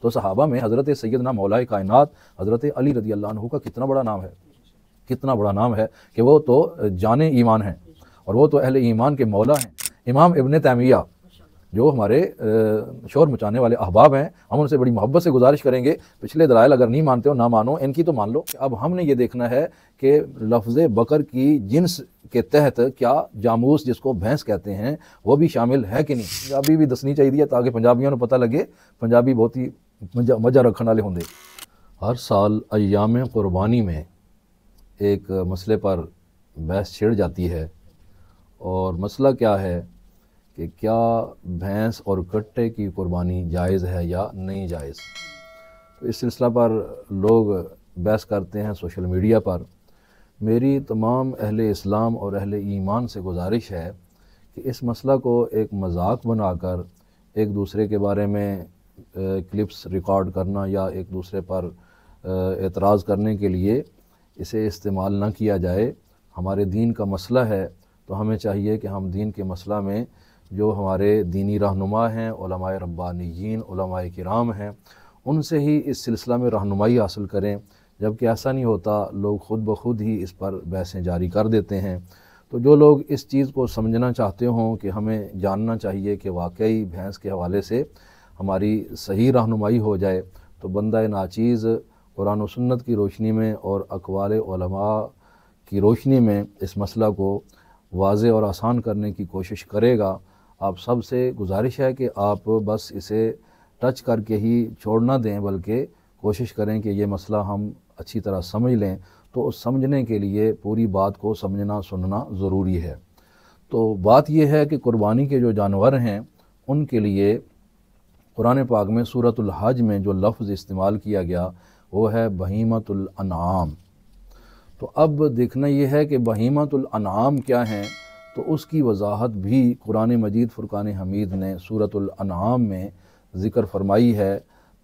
तो सहाबा में हज़रत सैयदना मौलाए कायनात हज़रत अली रज़ी अल्लाह अन्हु का कितना बड़ा नाम है, कितना बड़ा नाम है कि वो तो जाने ईमान हैं और वो तो अहले ईमान के मौला हैं। इमाम इब्न तैमिया जो हमारे शोर मचाने वाले अहबाब हैं, हम उनसे बड़ी मोहब्बत से गुजारिश करेंगे, पिछले दलाइल अगर नहीं मानते हो ना मानो, इनकी तो मान लो। अब हमने ये देखना है कि लफ्ज़ बकर की जिन्स के तहत क्या जामूस जिसको भैंस कहते हैं वो भी शामिल है कि नहीं। पंजाबी भी दसनी चाहिए ताकि पंजाबियों को पता लगे, पंजाबी बहुत ही मजा रखने वाले होंगे। हर साल अय्याम कुर्बानी में एक मसले पर बहस छिड़ जाती है और मसला क्या है कि क्या भैंस और कट्टे की कुर्बानी जायज़ है या नहीं जायज़। तो इस सिलसिला पर लोग बहस करते हैं सोशल मीडिया पर। मेरी तमाम अहले इस्लाम और अहले ईमान से गुजारिश है कि इस मसला को एक मजाक बनाकर एक दूसरे के बारे में क्लिप्स रिकॉर्ड करना या एक दूसरे पर एतराज़ करने के लिए इसे इस्तेमाल ना किया जाए। हमारे दीन का मसला है तो हमें चाहिए कि हम दीन के मसला में जो हमारे दीनी रहनुमा हैं, उलमाए रब्बानियीन, उलमाए किराम हैं, उनसे ही इस सिलसिला में रहनुमाई हासिल करें। जबकि ऐसा नहीं होता, लोग ख़ुद ब खुद ही इस पर बहसें जारी कर देते हैं। तो जो लोग इस चीज़ को समझना चाहते हों कि हमें जानना चाहिए कि वाकई भैंस के हवाले से हमारी सही रहनुमाई हो जाए, तो बंदा नाचीज़ कुरान व सुन्नत की रोशनी में और अक़वाल उलमा की रोशनी में इस मसला को वाज़े और आसान करने की कोशिश करेगा। आप सब से गुजारिश है कि आप बस इसे टच करके ही छोड़ ना दें, बल्कि कोशिश करें कि ये मसला हम अच्छी तरह समझ लें। तो उस समझने के लिए पूरी बात को समझना सुनना ज़रूरी है। तो बात यह है कि कुर्बानी के जो जानवर हैं उनके लिए कुरान पाक में सूरतुल हज में जो लफ्ज़ इस्तेमाल किया गया वो है बहीमतुल अनआम। तो अब देखना यह है कि बहीमतुल अनआम क्या हैं, तो उसकी वजाहत भी कुरान मजीद फ़ुरक़ान हमीद ने सूरतुल अनआम में ज़िक्र फरमाई है।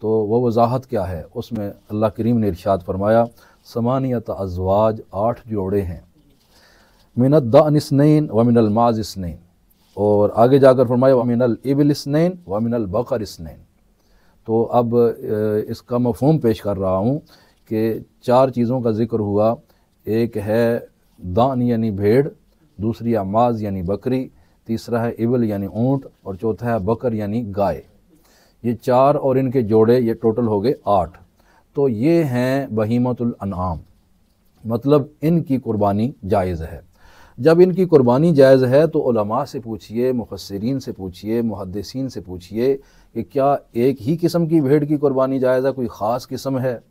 तो वह वजाहत क्या है, उसमें अल्लाह करीम ने इरशाद फरमाया समानियत अज़वाज 8 जोड़े हैं, मिनद दान इस्नैन व मिनल माज़ इस्नैन, और आगे जाकर फरमाया व मिनल इबिल इस्नैन व मिनल बकर इस्नैन। तो अब इसका मफ़हूम पेश कर रहा हूँ कि 4 चीज़ों का ज़िक्र हुआ। एक है दान यानी भेड़, दूसरी अमाज़ यानी बकरी, तीसरा है इबल यानी ऊँट, और चौथा है बकर यानी गाय। ये 4 और इनके जोड़े, ये टोटल हो गए 8। तो ये हैं बहीमतुल अनआम, मतलब इनकी कुर्बानी जायज़ है। जब इनकी कुर्बानी जायज़ है तो उलमा से पूछिए, मुफस्सिरीन से पूछिए, मुहद्दिसीन से पूछिए कि क्या एक ही किस्म की भेड़ की कुर्बानी जायज़ है, कोई ख़ास किस्म है?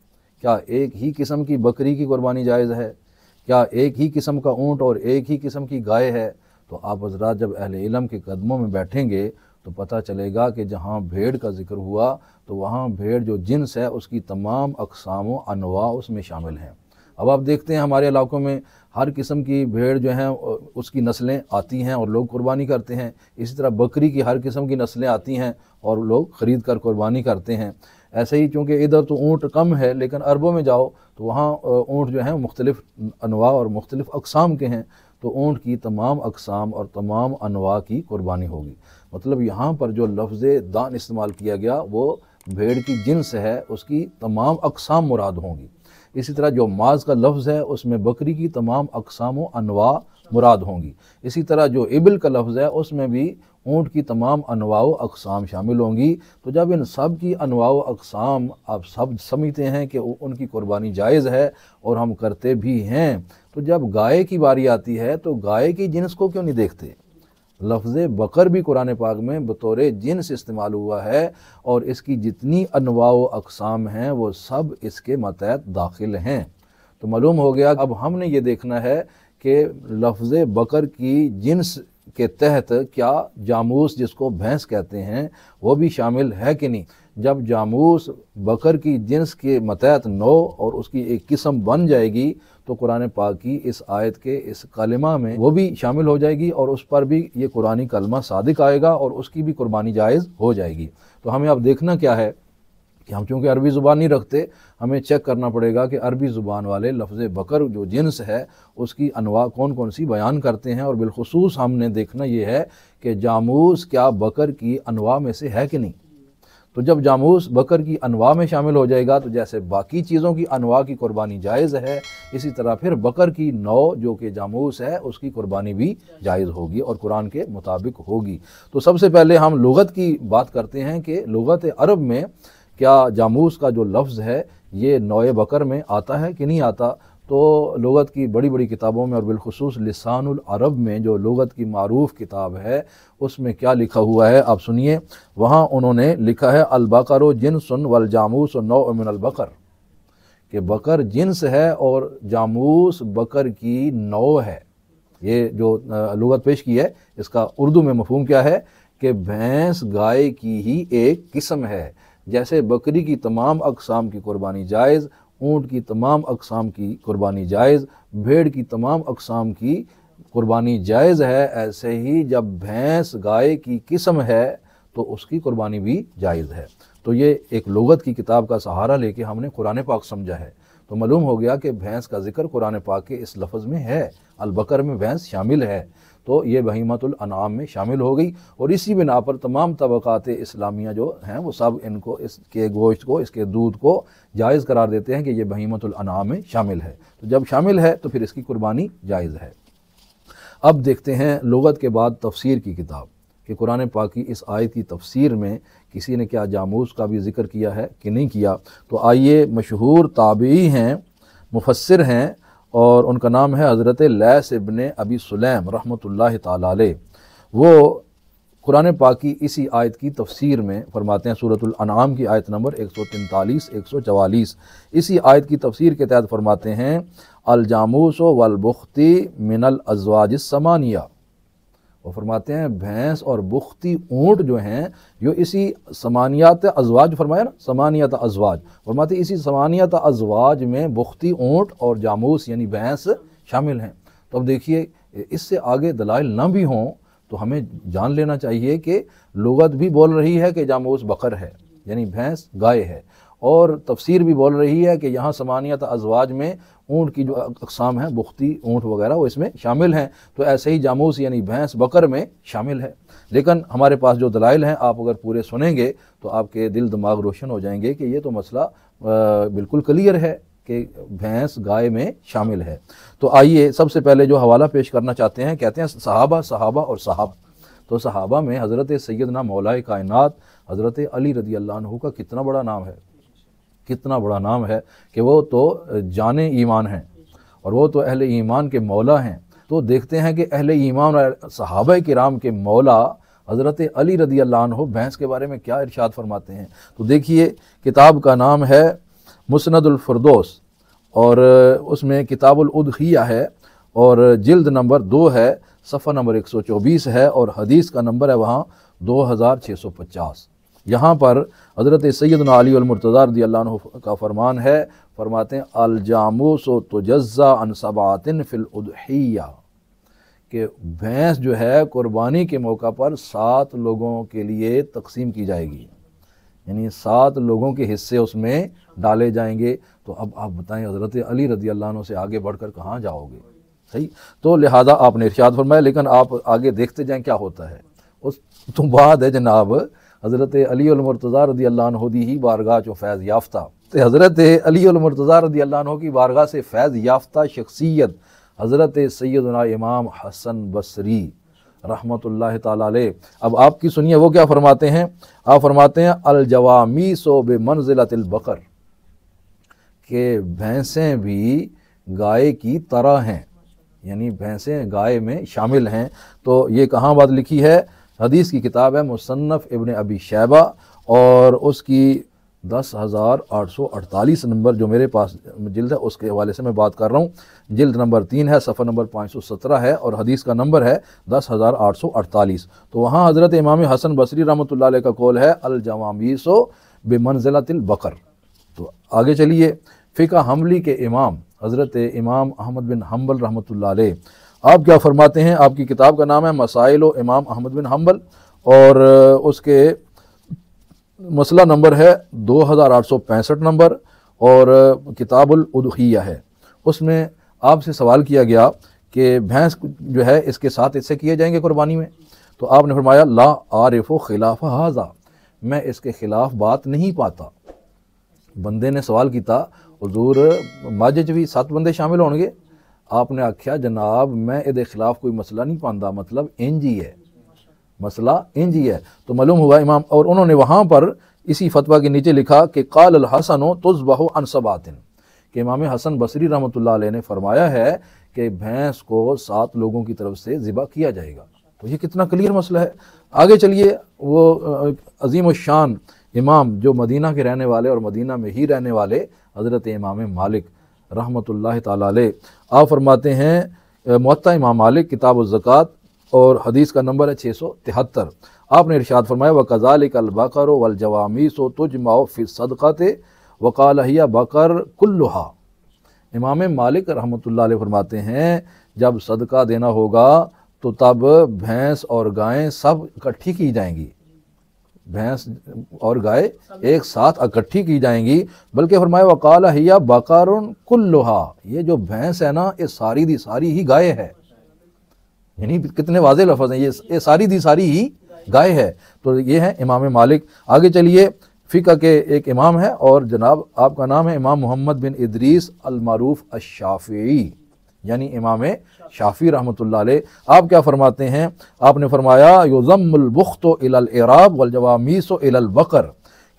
क्या एक ही किस्म की बकरी की कुर्बानी जायज़ है? क्या एक ही किस्म का ऊँट और एक ही किस्म की गाय है? तो आप हज़रात जब अहले इल्म के कदमों में बैठेंगे तो पता चलेगा कि जहाँ भेड़ का ज़िक्र हुआ तो वहाँ भेड़ जो जिन्स है उसकी तमाम अक़साम व अनवा उसमें शामिल हैं। अब आप देखते हैं हमारे इलाक़ों में हर किस्म की भेड़ जो हैं उसकी नस्लें आती हैं और लोग कुर्बानी करते हैं। इसी तरह बकरी की हर किस्म की नस्लें आती हैं और लोग ख़रीद कर कुर्बानी करते हैं। ऐसे ही चूँकि इधर तो ऊँट कम है, लेकिन अरबों में जाओ तो वहाँ ऊँट जो हैं मुख्तलिफ़ अनवा और मुख्तलिफ़ अक़साम के हैं। तो ऊँट की तमाम अक़साम और तमाम अनवा की कुर्बानी होगी। मतलब यहाँ पर जो लफ्ज़ दान इस्तेमाल किया गया वो भेड़ की जिन्स है, उसकी तमाम अक़साम मुराद होंगी। इसी तरह जो माज़ का लफ्ज़ है उसमें बकरी की तमाम अक़साम व अनवा मुराद होंगी। इसी तरह जो इबिल का लफ्ज़ है उसमें भी ऊँट की तमाम अनवा व अक़साम शामिल होंगी। तो जब इन सब की अनवा व अक़साम आप सब समझते हैं कि उनकी कुर्बानी जायज़ है और हम करते भी हैं, तो जब गाय की बारी आती है तो गाय की जिन्स को क्यों नहीं देखते? लफ्ज़ बकर भी कुरान पाक में बतौर जिन्स इस्तेमाल हुआ है और इसकी जितनी अनवा व अक़साम हैं वो सब इसके मतहत दाखिल हैं। तो मालूम हो गया। अब हमने ये देखना है कि लफ्ज़ बकर की जिन्स के तहत क्या जामूस जिसको भैंस कहते हैं वो भी शामिल है कि नहीं। जब जामूस बकर की जिन्स के मतहत नौ और उसकी एक किस्म बन जाएगी तो कुरान पाक की इस आयत के इस कलिमा में वो भी शामिल हो जाएगी और उस पर भी ये कुरानी कलमा सादिक आएगा और उसकी भी कुर्बानी जायज़ हो जाएगी। तो हमें अब देखना क्या है कि हम चूँकि अरबी ज़ुबान नहीं रखते, हमें चेक करना पड़ेगा कि अरबी ज़ुबान वाले लफ्ज़ बकर जो जिन्स है उसकी अनवा कौन कौन सी बयान करते हैं। और बिलखुसूस हमने देखना ये है कि जामूस क्या बकर की अनवा में से है कि नहीं। तो जब जामूस बकर की अनवा में शामिल हो जाएगा तो जैसे बाकी चीज़ों की अनवा की कुर्बानी जायज़ है, इसी तरह फिर बकर की नौ जो कि जामूस है उसकी कुर्बानी भी जायज़ होगी और कुरान के मुताबिक होगी। तो सबसे पहले हम लुगत की बात करते हैं कि लुगत अरब में क्या जामूस का जो लफ्ज़ है ये नौ बकर में आता है कि नहीं आता। तो लुगत की बड़ी बड़ी किताबों में और बिलखुसूस लिसानुल अरब में जो लुगत की मारूफ किताब है उसमें क्या लिखा हुआ है आप सुनिए। वहाँ उन्होंने लिखा है अल बकरो जिन्सुन वल जामूस नौ मिनल बकर, कि बकर जिन्स है और जामूस बकर की नौ है। ये जो लुगत पेश की है इसका उर्दू में मफहूम क्या है कि भैंस गाय की ही एक किस्म है। जैसे बकरी की तमाम अक़साम की कुर्बानी जायज़, ऊँट की तमाम अक़साम की कुर्बानी जायज़, भेड़ की तमाम अक़साम की कुर्बानी जायज़ है, ऐसे ही जब भैंस गाय की किस्म है तो उसकी कुर्बानी भी जायज़ है। तो ये एक लुगत की किताब का सहारा लेके हमने कुरान पाक समझा है। तो मालूम हो गया कि भैंस का जिक्र कुरान पाक के इस लफ्ज़ में है, अल बकर में भैंस शामिल है, तो ये बहीमतुल अनाम में शामिल हो गई। और इसी बिना पर तमाम तबक़ात इस्लामिया जो हैं वो सब इनको इसके गोश्त को, इसके दूध को जायज़ करार देते हैं कि ये बहीमतुल अनाम में शामिल है। तो जब शामिल है तो फिर इसकी कुर्बानी जायज़ है। अब देखते हैं लुगत के बाद तफसीर की किताब कि कुरान पाक की इस आयत की तफसीर में किसी ने क्या जामूस का भी ज़िक्र किया है कि नहीं किया। तो आइए, मशहूर ताबई हैं, मुफस्सिर हैं और उनका नाम है हज़रत लैस इब्ने अबी सुलैम रहमतुल्लाहि ताला अलैह। वो कुरान पाक की इसी आयत की तफसीर में फरमाते हैं, सूरतुल अनाम की आयत नंबर 143 144, इसी आयत की तफसीर के तहत फरमाते हैं अल जामूस वल बुख्ती मिनल अज़वाजिस समानिया। वो फरमाते हैं भैंस और बुख्ती ऊँट जो हैं यो इसी समानियात अज़वाज, फरमाया ना समानियात अज़वाज, फरमाते इसी समानियात अज़वाज में बुख्ती ऊँट और जामूस यानी भैंस शामिल हैं। तो अब देखिए, इससे आगे दलाइल न भी हों तो हमें जान लेना चाहिए कि लुगत भी बोल रही है कि जामूस बकर है यानी भैंस गाय है, और तफसीर भी बोल रही है कि यहाँ समानियत अज़वाज में ऊँट की जो अक़साम हैं, बुख्ती ऊँट वगैरह, वो इसमें शामिल हैं। तो ऐसे ही जामूस यानी भैंस बकर में शामिल है। लेकिन हमारे पास जो दलाइल हैं आप अगर पूरे सुनेंगे तो आपके दिल दिमाग रोशन हो जाएंगे कि ये तो मसला बिल्कुल क्लियर है कि भैंस गाय में शामिल है। तो आइए, सबसे पहले जो हवाला पेश करना चाहते हैं, कहते हैं सहाबा सहाबा और साहब। तो सहाबा में हज़रत सैयदना मौलाए कायनात हज़रत अली रज़ी अल्लाह अन्हु का कितना बड़ा नाम है, कितना बड़ा नाम है कि वो तो जाने ईमान हैं और वो तो अहले ईमान के मौला हैं। तो देखते हैं कि अहले ईमान और सहाबा किराम के मौला हज़रत अली रज़ी अल्लाह अन्हु भैंस के बारे में क्या इरशाद फरमाते हैं। तो देखिए, किताब का नाम है मुस्नदुल फ़िरदौस और उसमें किताबुल उद्हिया है और जिल्द नंबर 2 है, सफ़ा नंबर 124 है और हदीस का नंबर है वहाँ 2650। यहाँ पर हज़रत सैयदना अली वल मुर्तज़ा रज़ियल्लाहु अन्हु का फरमान है, फरमाते हैं अल जामूसु तुजज़्ज़ा अन सबातिन फिल उद्हिया, कि भैंस जो है कुर्बानी के मौका पर 7 लोगों के लिए तकसीम की जाएगी, यानी 7 लोगों के हिस्से उसमें डाले जाएंगे। तो अब आप बताएं, हज़रत अली रज़ियल्लाहु अन्हु से आगे बढ़कर कहाँ जाओगे। सही, तो लिहाजा आपने इरशाद फरमाया, लेकिन आप आगे देखते जाएं क्या होता है। उस तो बाद है जनाब हज़रत अली वल मुर्तज़ा रज़ियल्लाहु अन्हु दी ही बारगाह चो फैज़ याफ्ता। तो हज़रत अली वल मुर्तज़ा रज़ियल्लाहु अन्हु की बारगाह से फैज़ याफ्ता शख्सियत हज़रत सैयदना इमाम हसन बसरी रहमतुल्लाह ताला अलैह। अब आपकी सुनिए वो क्या फरमाते हैं। आप फरमाते हैं अल जवामीसो बिमंज़िलतिल बकर, के भैंसें भी गाय की तरह हैं, यानी भैंसें गाय में शामिल हैं। तो ये कहाँ बात लिखी है, हदीस की किताब है मुसन्नफ़ इब्ने अबी शैबा और उसकी 10,848 नंबर जो मेरे पास जिल्द है उसके हवाले से मैं बात कर रहा हूँ। जिल्द नंबर 3 है, सफ़ा नंबर 517 है और हदीस का नंबर है 10,848। तो वहाँ हज़रत इमाम हसन बसरी रहमतुल्लाह अलैह का कौल है अल जवामीसो बिमंज़िलतिल बकर। तो आगे चलिए, फ़िक़्ह हम्बली के इमाम हज़रत इमाम अहमद बिन हम्बल रहमतुल्लाह अलैह, आप क्या फरमाते हैं। आपकी किताब का नाम है मसाइल इमाम अहमद बिन हम्बल और उसके मसला नंबर है 2865 नंबर और किताबुल उद्हिया है। उसमें आपसे सवाल किया गया कि भैंस जो है इसके साथ इससे किए जाएंगे कुर्बानी में। तो आपने फरमाया ला आरिफ़ो खिलाफ़ हाज़ा, मैं इसके ख़िलाफ़ बात नहीं पाता। बंदे ने सवाल किया, हुजूर मज च भी 7 बंदे शामिल होंगे? आपने आख्या जनाब मैं इहदे खिलाफ कोई मसला नहीं पांदा, मतलब इंज ही है, मसला इंज ही है। तो मालूम हुआ इमाम, और उन्होंने वहाँ पर इसी फतवा के नीचे लिखा कि काल अल हसन तुज़बहु अन सबातिन, कि इमाम हसन बसरी रहमतुल्लाह अलैह ने फरमाया है कि भैंस को 7 लोगों की तरफ से ज़िबा किया जाएगा। तो ये कितना क्लियर मसला है। आगे चलिए, वो अजीम शान इमाम जो मदीना के रहने वाले और मदीना में ही रहने वाले हज़रत इमाम मालिक रहमतुल्लाह ताला अलैह, आप फरमाते हैं मुअत्ता इमाम मालिक किताब ज़कात और हदीस का नंबर है 673। आपने इरशाद फरमाया व कज़ालिकल बकरु वल जवामीसु तुजमउ फी सदक़ाति व क़ाल हिया बकर कुल्लुहा। इमाम मालिक रहमतुल्लाह अलैह फरमाते हैं जब सदका देना होगा तो तब भैंस और गायें सब इकट्ठी की जाएंगी, भैंस और गाय एक साथ इकट्ठी की जाएंगी। बल्कि फरमाया वकाल हिया बकरुन कुल्लुहा, ये जो भैंस है ना ये सारी दी सारी ही गाय है। यानी कितने वाज़ेह लफ्ज़ हैं, ये सारी दी सारी ही गाय है। तो ये है इमाम मालिक। आगे चलिए, फ़िक़ह के एक इमाम है और जनाब आपका नाम है इमाम मोहम्मद बिन इदरीस अल मारूफ अश-शाफ़िई, यानी इमाम शाफ़ी रहमतुल्लाह अलैह। आप क्या फरमाते हैं? आपने फरमाया युज़म्मुल बुख्तु इलल इराब वल जवामीसु इलल बकर,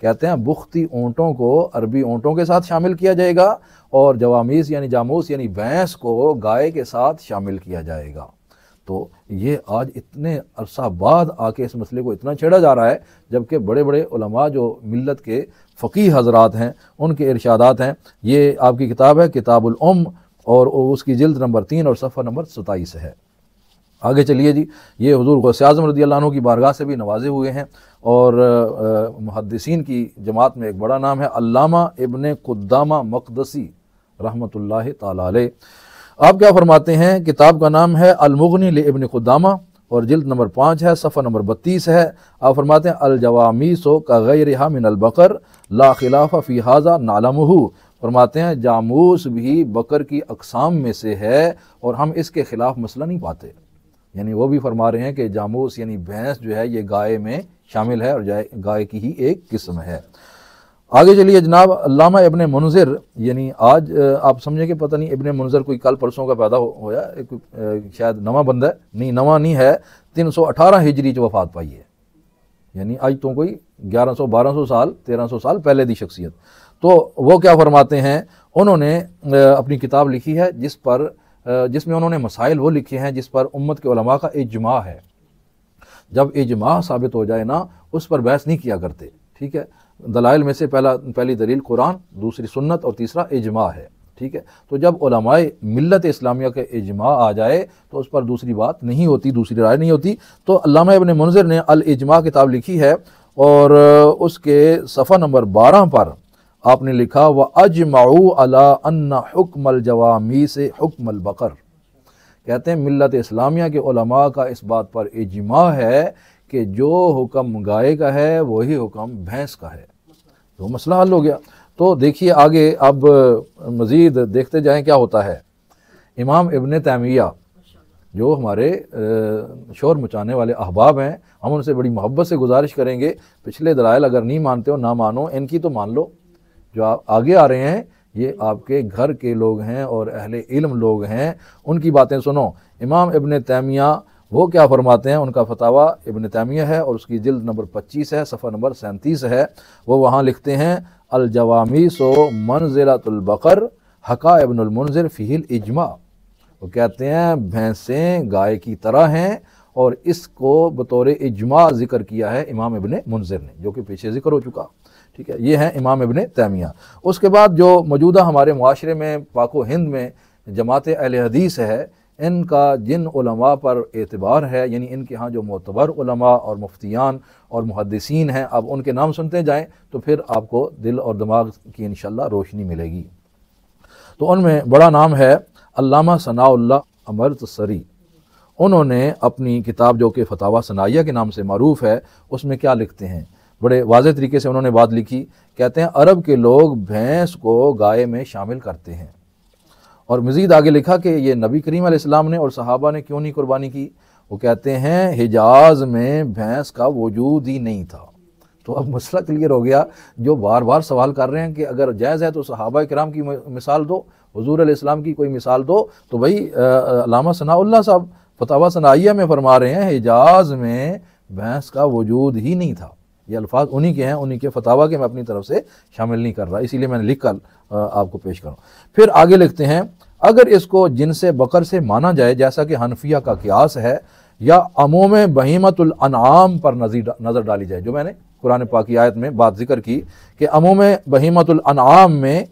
कहते हैं बुख्ती ऊँटों को अरबी ऊँटों के साथ शामिल किया जाएगा और जवामीस यानी जामूस यानी भैंस को गाय के साथ शामिल किया जाएगा। तो ये आज इतने अरसा बाद आके इस मसले को इतना छेड़ा जा रहा है, जबकि बड़े बड़े उलमा जो मिल्लत के फ़क़ीह हज़रात हैं उनके इरशादात हैं। ये आपकी किताब है किताबुल उम और उसकी जिल्द नंबर 3 और सफ़ा नंबर 27 है। आगे चलिए जी, ये हुज़ूर गौसे आज़म रज़ियल्लाहु अन्हु की बारगाह से भी नवाजे हुए हैं और मुहद्दिसीन की जमात में एक बड़ा नाम है अल्लामा इब्ने कुद्दामा मक़दसी रहमतुल्लाह ताला अलैह। आप क्या फरमाते हैं? किताब का नाम है अल-मुग़नी लि इब्ने कुद्दामा और जिल्द नंबर 5 है, सफ़ा नंबर 32 है। आप फरमाते हैं अल जवामीसु का गैरिहा मिनल बकर ला खिलाफ़ा फ़ी हाज़ा नालमुहु, फरमाते हैं जामूस भी बकर की अक़साम में से है और हम इसके ख़िलाफ़ मसला नहीं पाते। यानी वो भी फरमा रहे हैं कि जामूस यानी भैंस जो है ये गाय में शामिल है और गाय की ही एक किस्म है। आगे चलिए जनाब, अल्लामा इब्ने मुनज़िर, यानी आज आप समझेंगे पता नहीं इब्ने मुनज़िर कोई कल परसों का पैदा होया, शायद नवा बंदा है, नहीं नवा नहीं है, 318 हिजरी च वफ़ात पाई है, यानी आज तो कोई 1100-1200 साल 1300 साल पहले दी शख्सियत। तो वो क्या फरमाते हैं, उन्होंने अपनी किताब लिखी है जिसमें उन्होंने मसाइल वो लिखे हैं जिस पर उम्मत के उलमा का इज्मा है। जब इज्मा साबित हो जाए ना उस पर बहस नहीं किया करते, ठीक है। दलाइल में से पहली दलील कुरान, दूसरी सुन्नत और तीसरा इज्मा है, ठीक है। तो जब उलमाए मिल्लत इस्लामिया के इज्मा आ जाए तो उस पर दूसरी बात नहीं होती, दूसरी राय नहीं होती। तो अल्लामा इब्ने मुनज़िर ने अल इज्मा किताब लिखी है और उसके सफ़ा नंबर 12 पर आपने लिखा व अजमाऊ अला अन्ना हुक्मल जवामीस हुक्मल बकर, कहते हैं मिल्लत इस्लामिया के उलमा का इस बात पर इज्मा है कि जो हुक्म गाय का है वही हुक्म भैंस का है। तो मसला हल हो गया। तो देखिए आगे अब मज़ीद देखते जाएं क्या होता है। इमाम इब्ने तैमिया जो हमारे शोर मचाने वाले अहबाब हैं, हम उनसे बड़ी मोहब्बत से गुजारिश करेंगे पिछले दलाइल अगर नहीं मानते हो ना मानो, इनकी तो मान लो। जो आप आगे आ रहे हैं ये आपके घर के लोग हैं और अहले इल्म लोग हैं, उनकी बातें सुनो। इमाम इब्ने तैमिया वो क्या फरमाते हैं, उनका फतावा इब्ने तैमिया है और उसकी जिल्द नंबर 25 है, सफ़ा नंबर 37 है। वो वहाँ लिखते हैं अल जवामीसु मंज़िलतुल बकर हका इब्नुल मुनज़िर फ़ीहिल इज्मा। वो कहते हैं भैंसें गाय की तरह हैं और इसको बतौर इज्मा ज़िक्र किया है इमाम इब्ने मुनज़िर ने, जो कि पीछे ज़िक्र हो चुका, ठीक है। ये है इमाम इब्ने तैमिया। उसके बाद जो मौजूदा हमारे मुआशरे में पाको हिंद में जमात अहले हदीस है, इनका जिन उलमा पर एतबार है, यानी इनके यहाँ जो मोतबर उलमा और मुफ्तियान और मुहद्दिसीन हैं, अब उनके नाम सुनते जाएँ तो फिर आपको दिल और दिमाग की इंशाअल्लाह रोशनी मिलेगी। तो उनमें बड़ा नाम है अल्लामा सनाउल्लाह अमरतसरी। उन्होंने अपनी किताब जो कि फतावा सनाइया के नाम से मारूफ़ है, उसमें क्या लिखते हैं, बड़े वाज़ेह तरीके से उन्होंने बात लिखी। कहते हैं अरब के लोग भैंस को गाय में शामिल करते हैं। और मज़ीद आगे लिखा कि ये नबी करीम अलैहिस्सलाम ने और सहाबा ने क्यों नहीं कुर्बानी की। वो कहते हैं हिजाज़ में भैंस का वजूद ही नहीं था, तो अब मसला क्लियर हो गया। जो बार बार सवाल कर रहे हैं कि अगर जायज़ है तो सहाबा किराम की मिसाल दो, हुजूर अलैहिस्सलाम की कोई मिसाल दो, तो भाई अल्लामा सनाउल्लाह साहब फतावा सनाइया में फरमा रहे हैं हिजाज में भैंस का वजूद ही नहीं था। ये अल्फाज उन्हीं के हैं, उन्हीं के फतावा के मैं अपनी तरफ से शामिल नहीं कर रहा, इसीलिए मैंने लिख कर आपको पेश करूँ। फिर आगे लिखते हैं, अगर इसको जिनसे बकर से माना जाए जैसा कि हनफिया का कियास है, या अमूम बहीमतुल अनआम पर नज़र डाली जाए, जो मैंने कुरान पाक की आयत में बात जिक्र की कि अमूम बहीमतुल अनआम में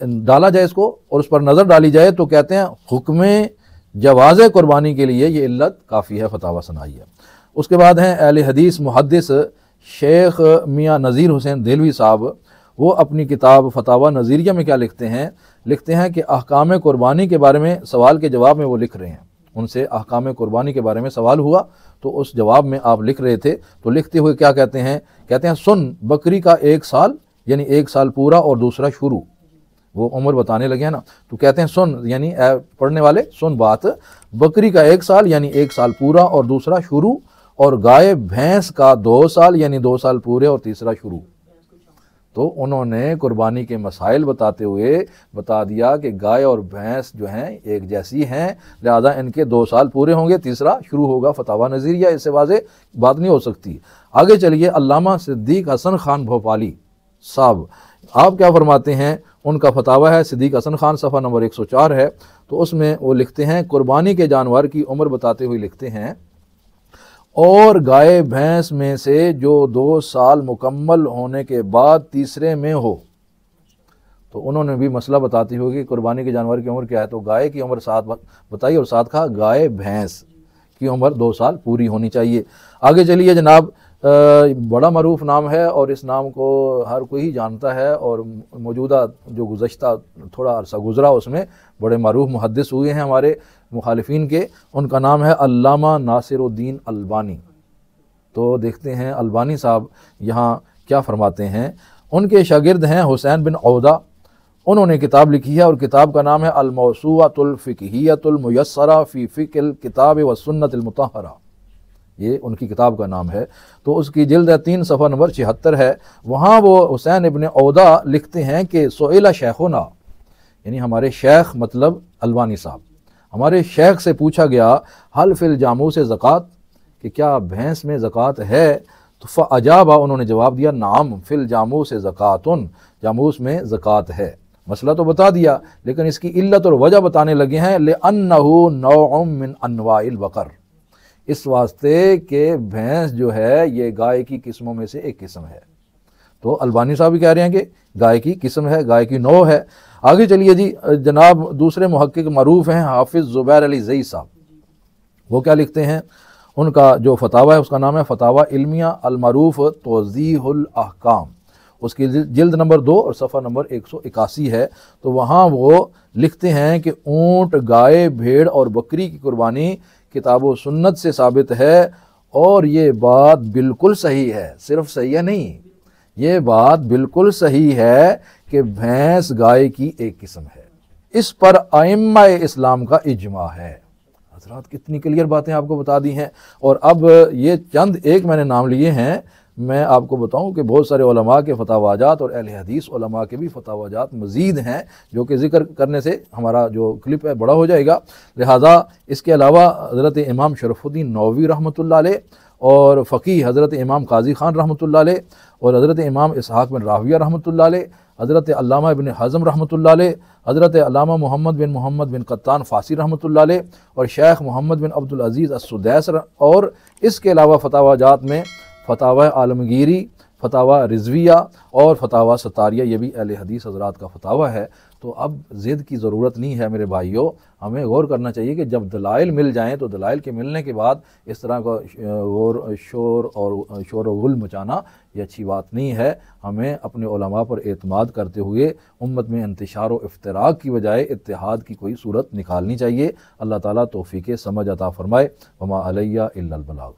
डाला जाए इसको और उस पर नज़र डाली जाए, तो कहते हैं हुक्म जवाज़ कुर्बानी के लिए ये इल्लत काफ़ी है, फतावा सनाई है। उसके बाद हैं अहले हदीस मुहद्दिस शेख मियाँ नज़ीर हुसैन देलवी साहब, वो अपनी किताब फतावा नज़ीरिया में क्या लिखते हैं कि अहकाम कुर्बानी के बारे में सवाल के जवाब में वो लिख रहे हैं, उनसे अहकाम कुर्बानी के बारे में सवाल हुआ तो उस जवाब में आप लिख रहे थे, तो लिखते हुए क्या कहते हैं सुन बकरी का 1 साल यानी 1 साल पूरा और दूसरा शुरू, वो उम्र बताने लगे हैं ना, तो कहते हैं सुन यानी पढ़ने वाले सुन बात, बकरी का 1 साल यानी 1 साल पूरा और दूसरा शुरू, और गाय भैंस का 2 साल यानी 2 साल पूरे और तीसरा शुरू। तो उन्होंने कुर्बानी के मसाइल बताते हुए बता दिया कि गाय और भैंस जो हैं एक जैसी हैं, लिहाजा इनके 2 साल पूरे होंगे, तीसरा शुरू होगा। फतावा नज़ीरिया, इससे वाज़े बात नहीं हो सकती। आगे चलिए, अल्लामा सिद्दीक हसन खान भोपाली साहब, आप क्या फरमाते हैं? उनका फतावा है सिद्दीक हसन खान, सफ़ा नंबर 104 है। तो उसमें वो लिखते हैं, कुर्बानी के जानवर की उम्र बताते हुए लिखते हैं, और गाय भैंस में से जो 2 साल मुकम्मल होने के बाद तीसरे में हो। तो उन्होंने भी मसला बताती होगी कि कुर्बानी के जानवर की उम्र क्या है, तो गाय की उम्र 7 बताई और साथ कहा गाय भैंस की उम्र 2 साल पूरी होनी चाहिए। आगे चलिए जनाब, बड़ा मरूफ नाम है और इस नाम को हर कोई जानता है, और मौजूदा जो गुज़श्ता थोड़ा अरसा गुज़रा उसमें बड़े मरूफ मुहद्दिस हुए हैं हमारे मुखालिफिन के। उनका नाम है अल्लामा नासिरुद्दीन अलबानी। तो देखते हैं अलबानी साहब यहाँ क्या फरमाते हैं। उनके शागिर्द हैं हुसैन बिन औदा, उन्होंने किताब लिखी है और किताब का नाम है अल-मौसूअतुल फ़िक़हिय्यतुल मुयस्सरा फ़ी फ़िक़्हिल किताब व सुन्नतिल मुतहहरा, ये उनकी किताब का नाम है। तो उसकी जिल्द 3 सफ़ा नंबर 76 है। वहाँ वो हुसैन इब्न औदा लिखते हैं कि सोइला शेखुना, यानी हमारे शेख मतलब अलबानी साहब, हमारे शेख से पूछा गया, हल फिल जामू से ज़कात, कि क्या भैंस में ज़कात है? तो फ़अजाबा, उन्होंने जवाब दिया, नाम फिल जामू से ज़कातुन, जामूस में ज़कात है। मसला तो बता दिया, लेकिन इसकी इल्लत और वजह बताने लगे हैं, लिअन्नहु नौउम मिन अनवाइल बकर, इस वास्ते कि भैंस जो है ये गाय की किस्मों में से एक किस्म है। तो अलबानी साहब भी कह रहे हैं कि गाय की किस्म है, गाय की नौ है। आगे चलिए जी, जनाब दूसरे मुहक्किक मरूफ हैं हाफिज़ ज़ुबैर अली ज़ई साहब, वो क्या लिखते हैं? उनका जो फतावा है उसका नाम है फतावा इल्मिया अल-मरूफ तौज़ीहुल अहकाम, उसकी जिल्द नंबर 2 और सफ़ा नंबर 181 है। तो वहाँ वो लिखते हैं कि ऊँट, गाय, भेड़ और बकरी की कुर्बानी किताब व सुन्नत से साबित है, और ये बात बिल्कुल सही है, सिर्फ सही है नहीं, ये बात बिल्कुल सही है कि भैंस गाय की एक किस्म है। इस पर आइम्मा इस्लाम का इज्मा है। हज़रात कितनी क्लियर बातें आपको बता दी हैं। और अब ये चंद एक मैंने नाम लिए हैं, मैं आपको बताऊं कि बहुत सारे उलमा के फतावाजात और अहले हदीस उलमा के भी फतावाजात मज़ीद हैं, जो कि ज़िक्र करने से हमारा जो क्लिप है बड़ा हो जाएगा। लिहाजा इसके अलावा हज़रत इमाम शरफुद्दीन नौवी रहमतुल्लाह अलैह और फ़क़ीह हज़रत इमाम काजी ख़ान रहमतुल्लाह अलैह और हज़रत इमाम इसहाक़ बिन राविया रहमतुल्लाह अलैह, हज़रत अल्लामा इब्न हज़म रहमतुल्लाह अलैह, हज़रत अल्लामा मोहम्मद बिन क़त्तान फ़ासी रहमतुल्लाह अलैह और शेख मोहम्मद बिन अब्दुल अज़ीज़ अस्सुदैस, और इसके अलावा फतावाजात में फतावा आलमगीरी, फतावा रिजविया और फतावा सतारिया, ये भी अहले हदीस हज़रात का फतावा है। तो अब ज़िद की ज़रूरत नहीं है मेरे भाइयों, हमें गौर करना चाहिए कि जब दलाइल मिल जाएँ तो दलाइल के मिलने के बाद इस तरह का शोर व गुल मचाना ये अच्छी बात नहीं है। हमें अपने उलमा पर एतमाद करते हुए उम्मत में इंतशार व इफ्तिराक की बजाय इत्तिहाद की कोई सूरत निकालनी चाहिए। अल्लाह ताला तौफ़ीक़ समझ अता फ़रमाए। वमा अलैया इल्लल बलाग।